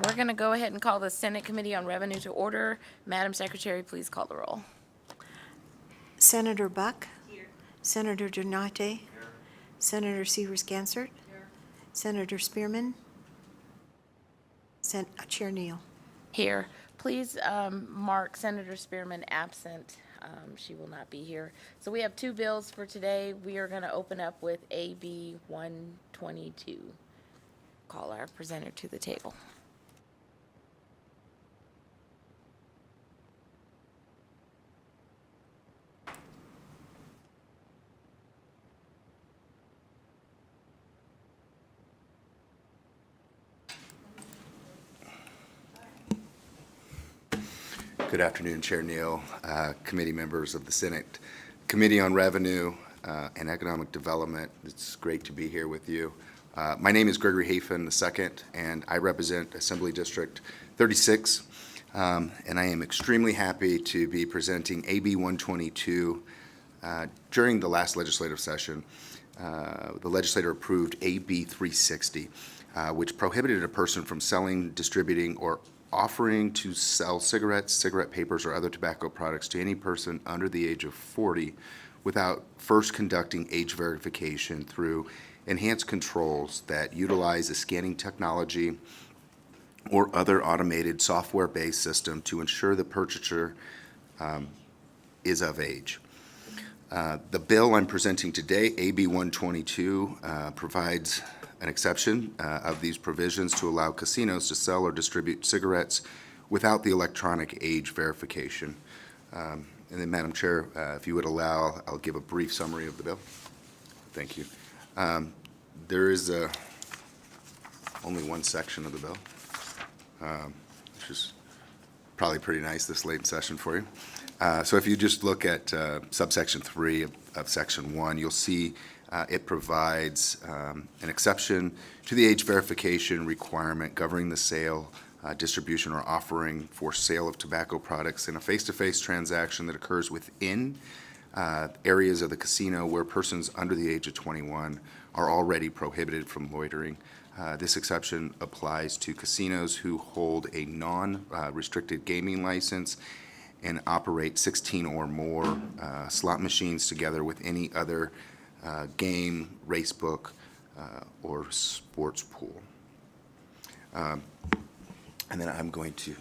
We're going to go ahead and call the Senate Committee on Revenue to order. Madam Secretary, please call the roll. Senator Buck? Here. Senator Donate? Here. Senator Severs-Gansert? Here. Senator Spearman? Chair Neal? Here. Please mark Senator Spearman absent. She will not be here. So we have two bills for today. We are going to open up with AB 122. Call our presenter to the table. Good afternoon, Chair Neal, committee members of the Senate Committee on Revenue and Economic Development. It's great to be here with you. My name is Gregory Hafen II, and I represent Assembly District 36, and I am extremely happy to be presenting AB 122. During the last legislative session, the legislature approved AB 360, which prohibited a person from selling, distributing, or offering to sell cigarettes, cigarette papers, or other tobacco products to any person under the age of 40 without first conducting age verification through enhanced controls that utilize a scanning technology or other automated software-based system to ensure the purchaser is of age. The bill I'm presenting today, AB 122, provides an exception of these provisions to allow casinos to sell or distribute cigarettes without the electronic age verification. And then, Madam Chair, if you would allow, I'll give a brief summary of the bill. Thank you. There is only one section of the bill, which is probably pretty nice this late in session for you. So if you just look at subsection 3 of section 1, you'll see it provides an exception to the age verification requirement governing the sale, distribution, or offering for sale of tobacco products in a face-to-face transaction that occurs within areas of the casino where persons under the age of 21 are already prohibited from loitering. This exception applies to casinos who hold a non-restricted gaming license and operate 16 or more slot machines together with any other game, race book, or sports pool. And then I'm going to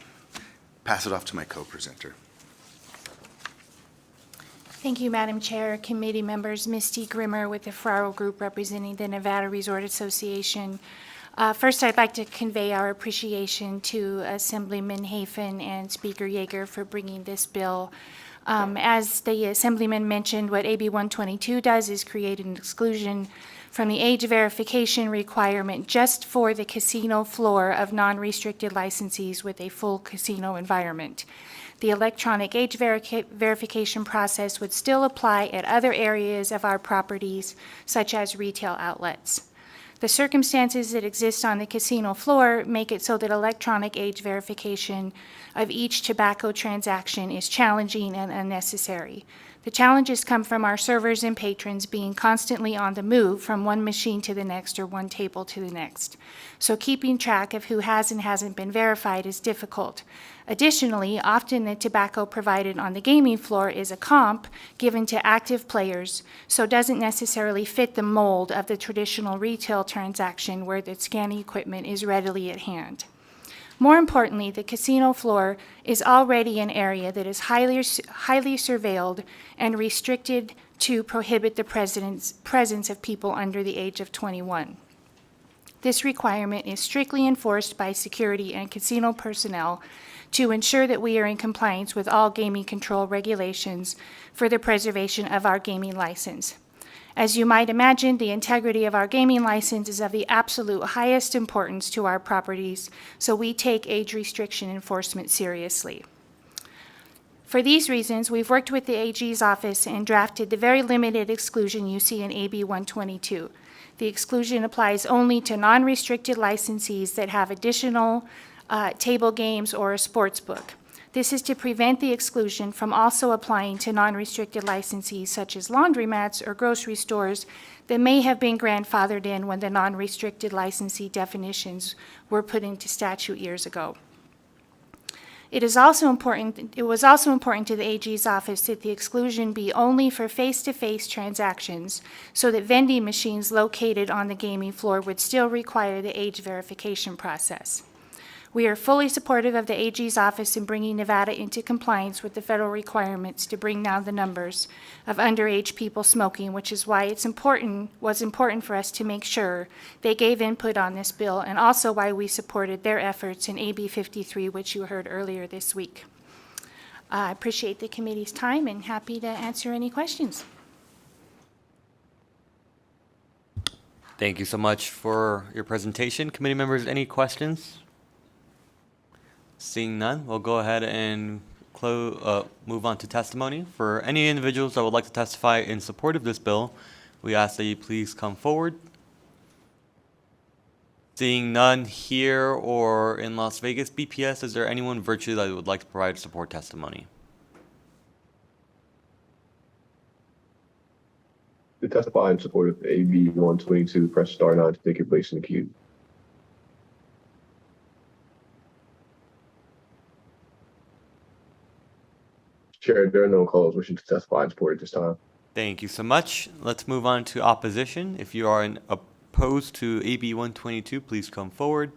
pass it off to my co-presenter. Thank you, Madam Chair, committee members. Misty Grimmer with the Ferraro Group representing the Nevada Resort Association. First, I'd like to convey our appreciation to Assemblyman Hafen and Speaker Yeager for bringing this bill. As the Assemblyman mentioned, what AB 122 does is create an exclusion from the age verification requirement just for the casino floor of non-restricted licensees with a full casino environment. The electronic age verification process would still apply at other areas of our properties, such as retail outlets. The circumstances that exist on the casino floor make it so that electronic age verification of each tobacco transaction is challenging and unnecessary. The challenges come from our servers and patrons being constantly on the move from one machine to the next or one table to the next. So keeping track of who has and hasn't been verified is difficult. Additionally, often the tobacco provided on the gaming floor is a comp given to active players, so doesn't necessarily fit the mold of the traditional retail transaction where the scanning equipment is readily at hand. More importantly, the casino floor is already an area that is highly surveilled and restricted to prohibit the presence of people under the age of 21. This requirement is strictly enforced by security and casino personnel to ensure that we are in compliance with all gaming control regulations for the preservation of our gaming license. As you might imagine, the integrity of our gaming license is of the absolute highest importance to our properties, so we take age restriction enforcement seriously. For these reasons, we've worked with the AG's office and drafted the very limited exclusion you see in AB 122. The exclusion applies only to non-restricted licensees that have additional table games or a sports book. This is to prevent the exclusion from also applying to non-restricted licensees such as laundromats or grocery stores that may have been grandfathered in when the non-restricted licensee definitions were put into statute years ago. It was also important to the AG's office that the exclusion be only for face-to-face transactions so that vending machines located on the gaming floor would still require the age verification process. We are fully supportive of the AG's office in bringing Nevada into compliance with the federal requirements to bring down the numbers of underage people smoking, which is why was important for us to make sure they gave input on this bill, and also why we supported their efforts in AB 53, which you heard earlier this week. I appreciate the committee's time and happy to answer any questions. Thank you so much for your presentation. Committee members, any questions? Seeing none, we'll go ahead and move on to testimony. For any individuals that would like to testify in support of this bill, we ask that you please come forward. Seeing none here or in Las Vegas BPS, is there anyone virtually that would like to provide support testimony? To testify in support of AB 122, press star 9 to take your place in the queue. Chair, there are no calls wishing to testify in support at this time. Thank you so much. Let's move on to opposition. If you are opposed to AB 122, please come forward.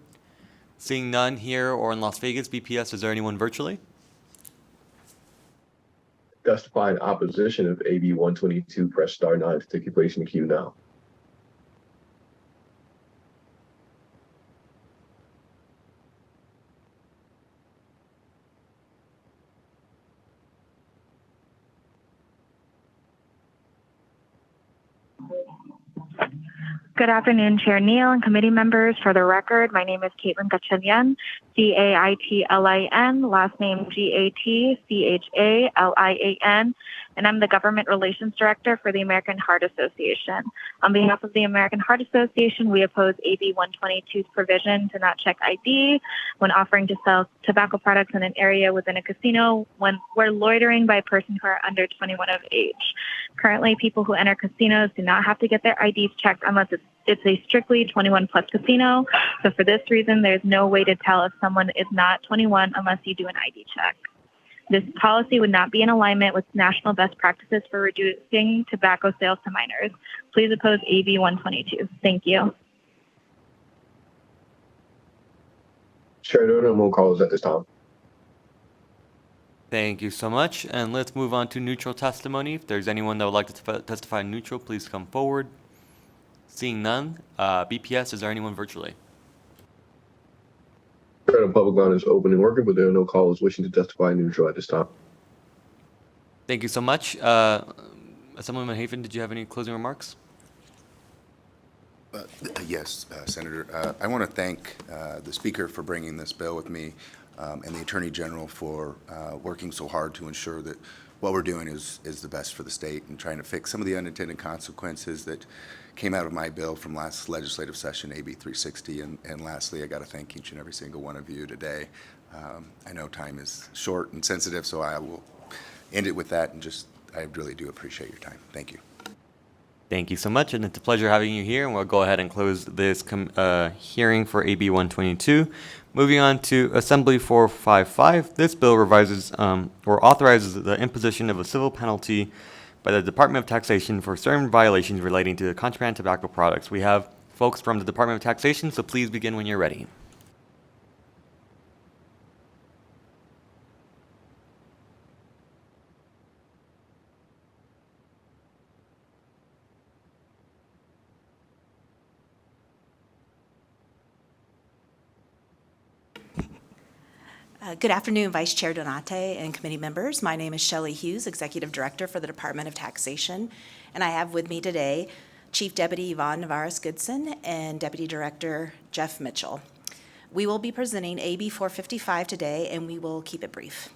Seeing none here or in Las Vegas BPS, is there anyone virtually? Testify in opposition of AB 122, press star 9 to take your place in the queue now. Good afternoon, Chair Neal and committee members. For the record, my name is Caitlin Gatchalian, Caitlin, last name Gatchalian, and I'm the Government Relations Director for the American Heart Association. On behalf of the American Heart Association, we oppose AB 122's provision to not check ID when offering to sell tobacco products in an area within a casino where loitering by persons who are under 21 of age. Currently, people who enter casinos do not have to get their IDs checked unless it's a strictly 21 plus casino. So for this reason, there's no way to tell if someone is not 21 unless you do an ID check. This policy would not be in alignment with national best practices for reducing tobacco sales to minors. Please oppose AB 122. Thank you. Chair, there are no more calls at this time. Thank you so much. And let's move on to neutral testimony. If there's anyone that would like to testify neutral, please come forward. Seeing none, BPS, is there anyone virtually? The public line is open and working, but there are no callers wishing to testify neutral at this time. Thank you so much. Assemblyman Hafen, did you have any closing remarks? Yes, Senator. I want to thank the Speaker for bringing this bill with me and the Attorney General for working so hard to ensure that what we're doing is the best for the state and trying to fix some of the unintended consequences that came out of my bill from last legislative session, AB 360. And lastly, I got to thank each and every single one of you today. I know time is short and sensitive, so I will end it with that and I really do appreciate your time. Thank you. Thank you so much, and it's a pleasure having you here, and we'll go ahead and close this hearing for AB 122. Moving on to Assembly 455, this bill revises or authorizes the imposition of a civil penalty by the Department of Taxation for certain violations relating to contraband tobacco products. We have folks from the Department of Taxation, so please begin when you're ready. Good afternoon, Vice Chair Donate and committee members. My name is Shelley Hughes, Executive Director for the Department of Taxation, and I have with me today Chief Deputy Yvonne Navarez-Goodson and Deputy Director Jeff Mitchell. We will be presenting AB 455 today, and we will keep it brief.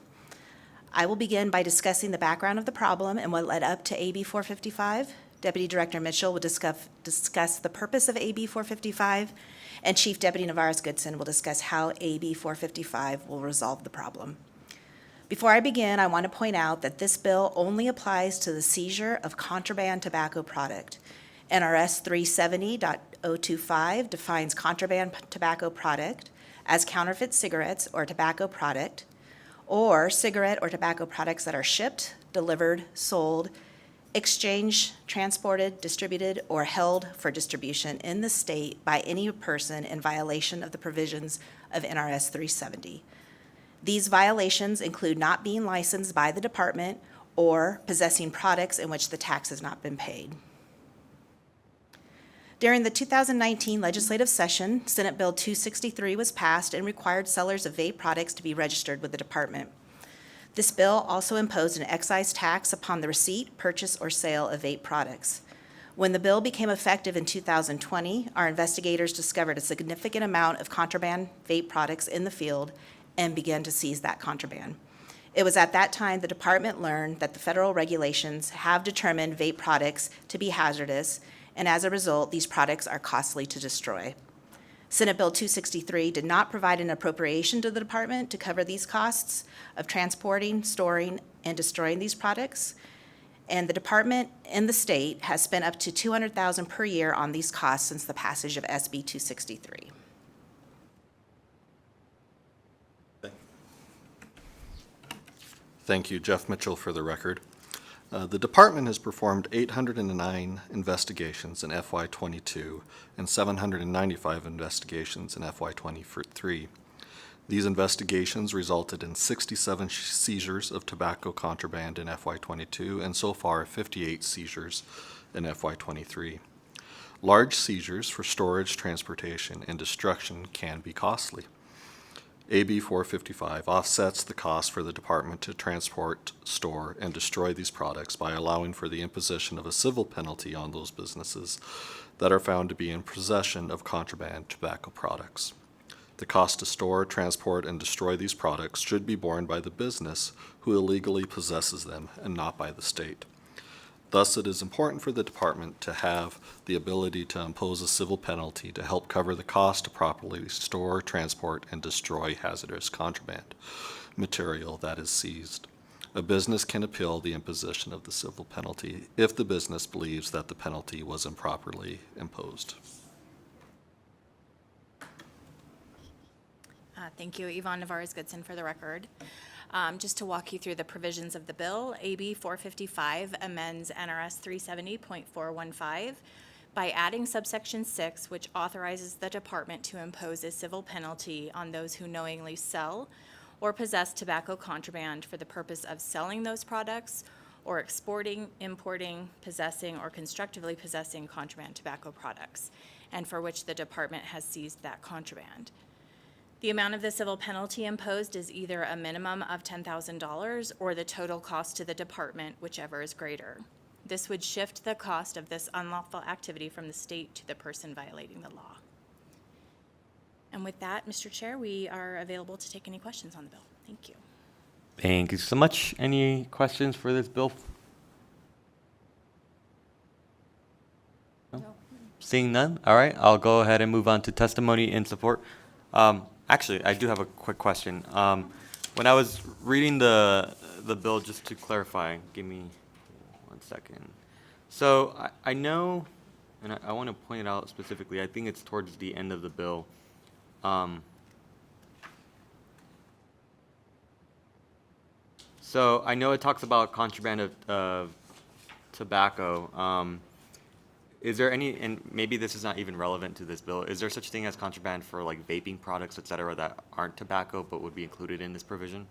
I will begin by discussing the background of the problem and what led up to AB 455. Deputy Director Mitchell will discuss the purpose of AB 455, and Chief Deputy Navarez-Goodson will discuss how AB 455 will resolve the problem. Before I begin, I want to point out that this bill only applies to the seizure of contraband tobacco product. NRS 370.025 defines contraband tobacco product as counterfeit cigarettes or tobacco product, or cigarette or tobacco products that are shipped, delivered, sold, exchanged, transported, distributed, or held for distribution in the state by any person in violation of the provisions of NRS 370. These violations include not being licensed by the department or possessing products in which the tax has not been paid. During the 2019 legislative session, Senate Bill 263 was passed and required sellers of vape products to be registered with the department. This bill also imposed an excise tax upon the receipt, purchase, or sale of vape products. When the bill became effective in 2020, our investigators discovered a significant amount of contraband vape products in the field and began to seize that contraband. It was at that time the department learned that the federal regulations have determined vape products to be hazardous, and as a result, these products are costly to destroy. Senate Bill 263 did not provide an appropriation to the department to cover these costs of transporting, storing, and destroying these products, and the department and the state has spent up to $200,000 per year on these costs since the passage of SB 263. Thank you, Jeff Mitchell, for the record. The department has performed 809 investigations in FY22 and 795 investigations in FY23. These investigations resulted in 67 seizures of tobacco contraband in FY22 and so far 58 seizures in FY23. Large seizures for storage, transportation, and destruction can be costly. AB 455 offsets the cost for the department to transport, store, and destroy these products by allowing for the imposition of a civil penalty on those businesses that are found to be in possession of contraband tobacco products. The cost to store, transport, and destroy these products should be borne by the business who illegally possesses them and not by the state. Thus, it is important for the department to have the ability to impose a civil penalty to help cover the cost to properly store, transport, and destroy hazardous contraband material that is seized. A business can appeal the imposition of the civil penalty if the business believes that the penalty was improperly imposed. Thank you, Yvonne Navarez-Goodson, for the record. Just to walk you through the provisions of the bill, AB 455 amends NRS 370.415 by adding subsection 6, which authorizes the department to impose a civil penalty on those who knowingly sell or possess tobacco contraband for the purpose of selling those products or exporting, importing, possessing, or constructively possessing contraband tobacco products, and for which the department has seized that contraband. The amount of the civil penalty imposed is either a minimum of $10,000 or the total cost to the department, whichever is greater. This would shift the cost of this unlawful activity from the state to the person violating the law. And with that, Mr. Chair, we are available to take any questions on the bill. Thank you. Thank you so much. Any questions for this bill? No? Seeing none? All right, I'll go ahead and move on to testimony in support. Actually, I do have a quick question. When I was reading the bill, just to clarify, give me 1 second. So I know, and I want to point it out specifically, I think it's towards the end of the bill. So I know it talks about contraband of tobacco. Is there any, and maybe this is not even relevant to this bill, is there such thing as contraband for like vaping products, et cetera, that aren't tobacco but would be included in this provision?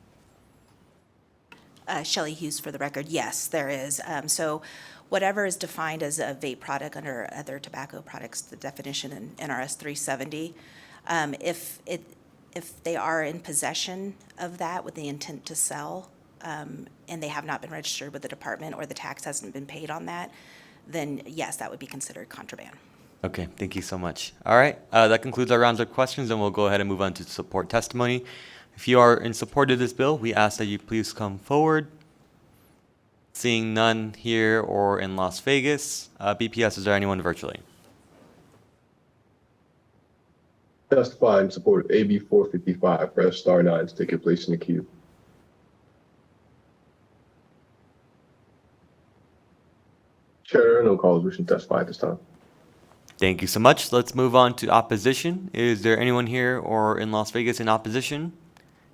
Shelley Hughes for the record, yes, there is. So whatever is defined as a vape product under other tobacco products, the definition in NRS 370, if they are in possession of that with the intent to sell, and they have not been registered with the department or the tax hasn't been paid on that, then yes, that would be considered contraband. Okay, thank you so much. All right, that concludes our rounds of questions, and we'll go ahead and move on to support testimony. If you are in support of this bill, we ask that you please come forward. Seeing none here or in Las Vegas, BPS, is there anyone virtually? Testify in support of AB 455. Press star 9 to take your place in the queue. Chair, there are no callers wishing to testify at this time. Thank you so much. Let's move on to opposition. Is there anyone here or in Las Vegas in opposition?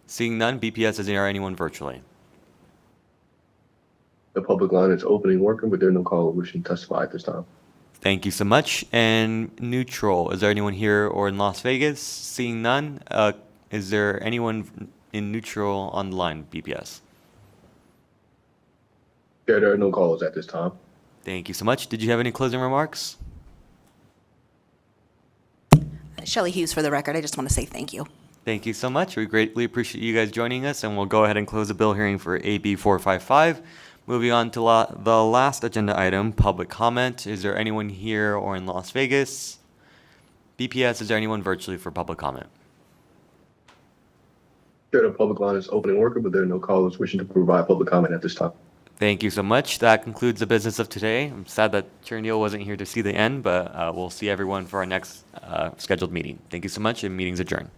Seeing none, BPS, is there anyone virtually? The public line is open and working, but there are no callers wishing to testify at this time. Thank you so much. And neutral, is there anyone here or in Las Vegas? Seeing none, is there anyone in neutral on the line, BPS? Chair, there are no callers at this time. Thank you so much. Did you have any closing remarks? Shelley Hughes for the record. I just want to say thank you. Thank you so much. We greatly appreciate you guys joining us, and we'll go ahead and close the bill hearing for AB 455. Moving on to the last agenda item, public comment. Is there anyone here or in Las Vegas? BPS, is there anyone virtually for public comment? Chair, the public line is open and working, but there are no callers wishing to provide public comment at this time. Thank you so much. That concludes the business of today. I'm sad that Chair Neal wasn't here to see the end, but we'll see everyone for our next scheduled meeting. Thank you so much, and meeting's adjourned.